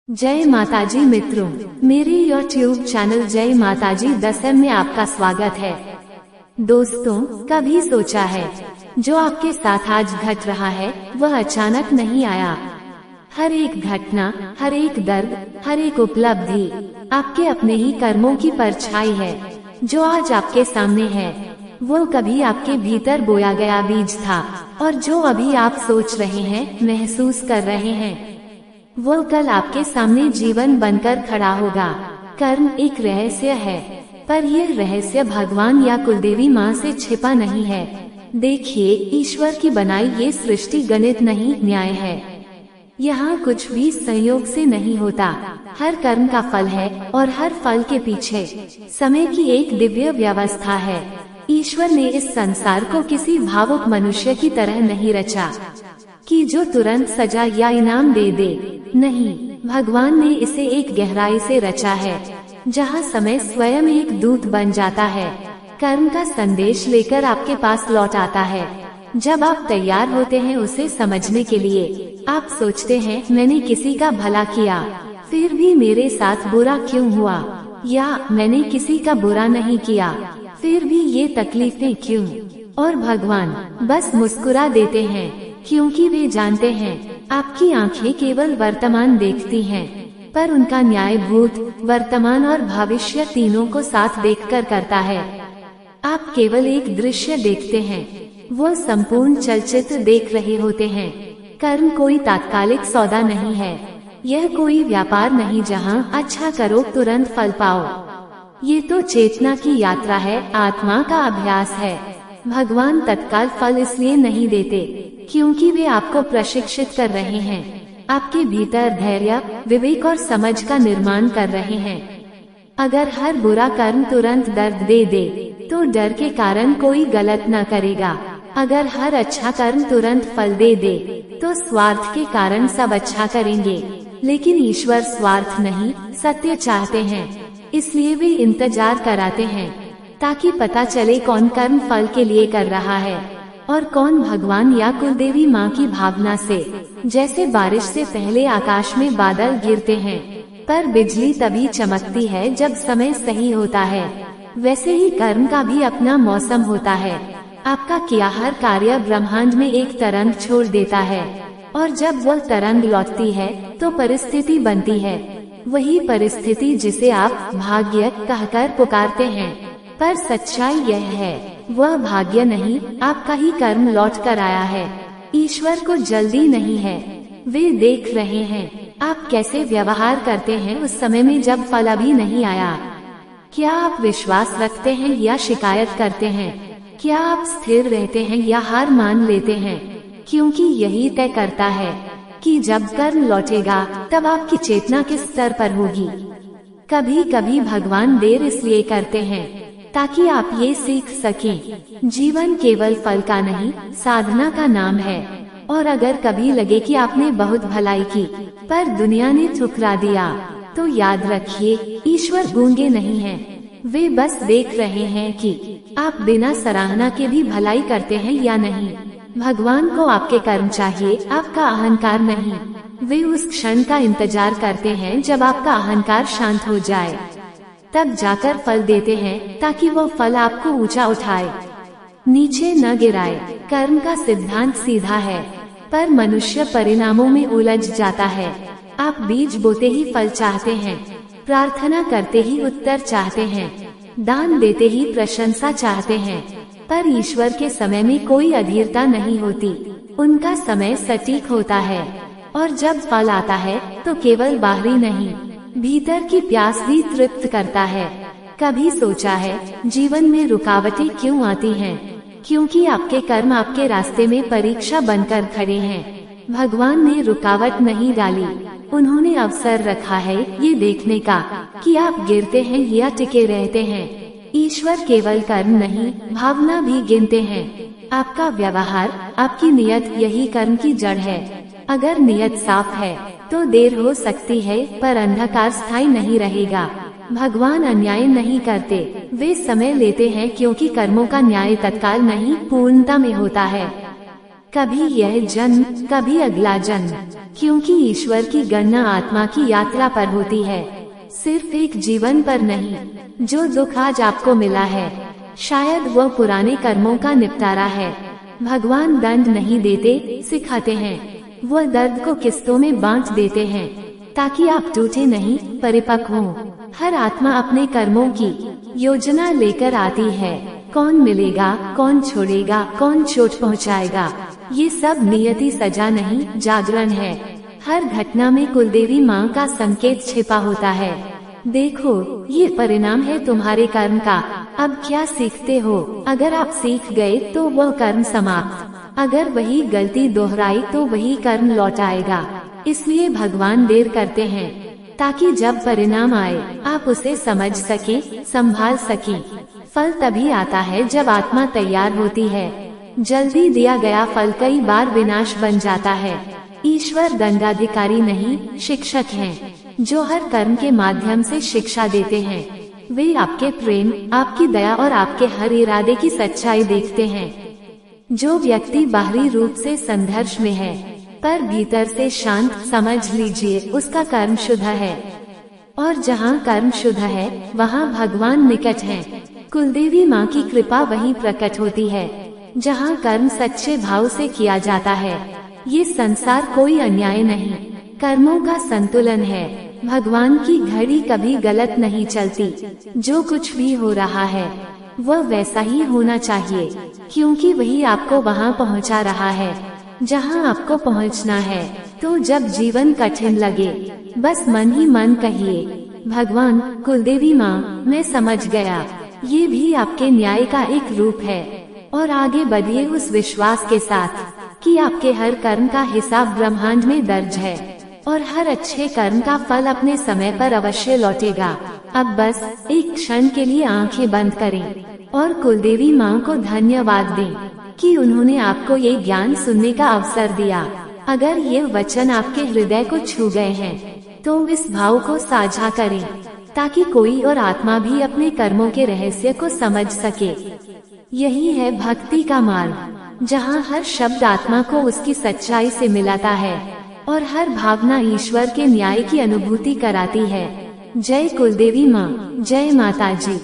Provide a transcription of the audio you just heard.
जय माताजी मित्रों, मेरे YouTube चैनल जय माताजी 10M में आपका स्वागत है। दोस्तों, कभी सोचा है जो आपके साथ आज घट रहा है वह अचानक नहीं आया। हर एक घटना, हर एक दर्द, हर एक उपलब्धि आपके अपने ही कर्मों की परछाई है। जो आज आपके सामने है वो कभी आपके भीतर बोया गया बीज था, और जो अभी आप सोच रहे हैं, महसूस कर रहे हैं, वो कल आपके सामने जीवन बनकर खड़ा होगा। कर्म एक रहस्य है, पर यह रहस्य भगवान या कुलदेवी माँ से छिपा नहीं है। देखिए, ईश्वर की बनाई ये सृष्टि गणित नहीं, न्याय है। यहाँ कुछ भी संयोग से नहीं होता। हर कर्म का फल है, और हर फल के पीछे समय की एक दिव्य व्यवस्था है। ईश्वर ने इस संसार को किसी भावुक मनुष्य की तरह नहीं रचा कि जो तुरंत सजा या इनाम दे दे। नहीं, भगवान ने इसे एक गहराई से रचा है, जहाँ समय स्वयं एक दूत बन जाता है, कर्म का संदेश लेकर आपके पास लौट आता है। जब आप तैयार होते हैं उसे समझने के लिए, आप सोचते हैं मैंने किसी का भला किया, फिर भी मेरे साथ बुरा क्यों हुआ, या मैंने किसी का बुरा नहीं किया, फिर भी ये तकलीफें क्यों। और भगवान बस मुस्कुरा देते हैं, क्योंकि वे जानते हैं आपकी आंखें केवल वर्तमान देखती हैं, पर उनका न्याय भूत, वर्तमान और भविष्य तीनों को साथ देखकर करता है। आप केवल एक दृश्य देखते हैं, वो संपूर्ण चलचित्र देख रहे होते हैं। कर्म कोई तात्कालिक सौदा नहीं है, यह कोई व्यापार नहीं जहां अच्छा करो तुरंत फल पाओ। ये तो चेतना की यात्रा है, आत्मा का अभ्यास है। भगवान तत्काल फल इसलिए नहीं देते क्योंकि वे आपको प्रशिक्षित कर रहे हैं, आपके भीतर धैर्य, विवेक और समझ का निर्माण कर रहे हैं। अगर हर बुरा कर्म तुरंत दर्द दे दे तो डर के कारण कोई गलत न करेगा। अगर हर अच्छा कर्म तुरंत फल दे दे तो स्वार्थ के कारण सब अच्छा करेंगे। लेकिन ईश्वर स्वार्थ नहीं, सत्य चाहते हैं, इसलिए वे इंतजार कराते हैं, ताकि पता चले कौन कर्म फल के लिए कर रहा है और कौन भगवान या कुलदेवी माँ की भावना से। जैसे बारिश से पहले आकाश में बादल गिरते हैं, पर बिजली तभी चमकती है जब समय सही होता है, वैसे ही कर्म का भी अपना मौसम होता है। आपका किया हर कार्य ब्रह्मांड में एक तरंग छोड़ देता है, और जब वह तरंग लौटती है तो परिस्थिति बनती है। वही परिस्थिति जिसे आप भाग्य कहकर पुकारते हैं, पर सच्चाई यह है वह भाग्य नहीं, आपका ही कर्म लौट कर आया है। ईश्वर को जल्दी नहीं है, वे देख रहे हैं आप कैसे व्यवहार करते हैं उस समय में जब फल अभी नहीं आया। क्या आप विश्वास रखते हैं या शिकायत करते हैं? क्या आप स्थिर रहते हैं या हार मान लेते हैं? क्योंकि यही तय करता है कि जब कर्म लौटेगा तब आपकी चेतना किस स्तर पर होगी। कभी कभी भगवान देर इसलिए करते हैं ताकि आप ये सीख सकें, जीवन केवल फल का नहीं, साधना का नाम है। और अगर कभी लगे कि आपने बहुत भलाई की पर दुनिया ने ठुकरा दिया, तो याद रखिए ईश्वर गूंगे नहीं हैं, वे बस देख रहे हैं कि आप बिना सराहना के भी भलाई करते हैं या नहीं। भगवान को आपके कर्म चाहिए, आपका अहंकार नहीं। वे उस क्षण का इंतजार करते हैं जब आपका अहंकार शांत हो जाए, तब जाकर फल देते हैं, ताकि वो फल आपको ऊंचा उठाए, नीचे न गिराए। कर्म का सिद्धांत सीधा है, पर मनुष्य परिणामों में उलझ जाता है। आप बीज बोते ही फल चाहते हैं, प्रार्थना करते ही उत्तर चाहते हैं, दान देते ही प्रशंसा चाहते हैं, पर ईश्वर के समय में कोई अधीरता नहीं होती। उनका समय सटीक होता है, और जब फल आता है तो केवल बाहरी नहीं, भीतर की प्यास भी तृप्त करता है। कभी सोचा है जीवन में रुकावटें क्यों आती हैं? क्योंकि आपके कर्म आपके रास्ते में परीक्षा बनकर खड़े हैं। भगवान ने रुकावट नहीं डाली, उन्होंने अवसर रखा है ये देखने का कि आप गिरते हैं या टिके रहते हैं। ईश्वर केवल कर्म नहीं, भावना भी गिनते हैं। आपका व्यवहार, आपकी नियत यही कर्म की जड़ है। अगर नियत साफ है तो देर हो सकती है, पर अंधकार स्थायी नहीं रहेगा। भगवान अन्याय नहीं करते, वे समय लेते हैं क्योंकि कर्मों का न्याय तत्काल नहीं, पूर्णता में होता है। कभी यह जन्म, कभी अगला जन्म, क्योंकि ईश्वर की गणना आत्मा की यात्रा पर होती है, सिर्फ एक जीवन पर नहीं। जो दुख आज आपको मिला है, शायद वह पुराने कर्मों का निपटारा है। भगवान दंड नहीं देते, सिखाते हैं। वह दर्द को किस्तों में बांट देते हैं, ताकि आप टूटे नहीं, परिपक्व हों। हर आत्मा अपने कर्मों की योजना लेकर आती है। कौन मिलेगा, कौन छोड़ेगा, कौन चोट पहुंचाएगा, ये सब नियति सजा नहीं, जागरण है। हर घटना में कुलदेवी माँ का संकेत छिपा होता है। देखो, ये परिणाम है तुम्हारे कर्म का, अब क्या सीखते हो। अगर आप सीख गए तो वह कर्म समाप्त, अगर वही गलती दोहराई तो वही कर्म लौट आएगा। इसलिए भगवान देर करते हैं, ताकि जब परिणाम आए आप उसे समझ सके, संभाल सके। फल तभी आता है जब आत्मा तैयार होती है। जल्दी दिया गया फल कई बार विनाश बन जाता है। ईश्वर दंडाधिकारी नहीं, शिक्षक हैं, जो हर कर्म के माध्यम से शिक्षा देते हैं। वे आपके प्रेम, आपकी दया और आपके हर इरादे की सच्चाई देखते हैं। जो व्यक्ति बाहरी रूप से संघर्ष में है, पर भीतर से शांत, समझ लीजिए उसका कर्म शुद्ध है। और जहाँ कर्म शुद्ध है, वहाँ भगवान निकट हैं। कुलदेवी माँ की कृपा वहीं प्रकट होती है, जहाँ कर्म सच्चे भाव से किया जाता है। ये संसार कोई अन्याय नहीं, कर्मों का संतुलन है। भगवान की घड़ी कभी गलत नहीं चलती। जो कुछ भी हो रहा है, वह वैसा ही होना चाहिए, क्योंकि वही आपको वहाँ पहुँचा रहा है, जहाँ आपको पहुँचना है। तो जब जीवन कठिन लगे, बस मन ही मन कहिए, भगवान, कुलदेवी माँ, मैं समझ गया। ये भी आपके न्याय का एक रूप है। और आगे बढ़िए उस विश्वास के साथ कि आपके हर कर्म का हिसाब ब्रह्मांड में दर्ज है, और हर अच्छे कर्म का फल अपने समय पर अवश्य लौटेगा। अब बस एक क्षण के लिए आंखें बंद करें और कुलदेवी माँ को धन्यवाद दें कि उन्होंने आपको ये ज्ञान सुनने का अवसर दिया। अगर ये वचन आपके हृदय को छू गए हैं, तो इस भाव को साझा करें, ताकि कोई और आत्मा भी अपने कर्मों के रहस्य को समझ सके। यही है भक्ति का मार्ग, जहाँ हर शब्द आत्मा को उसकी सच्चाई से मिलाता है, और हर भावना ईश्वर के न्याय की अनुभूति कराती है। जय कुलदेवी माँ, जय माता जी।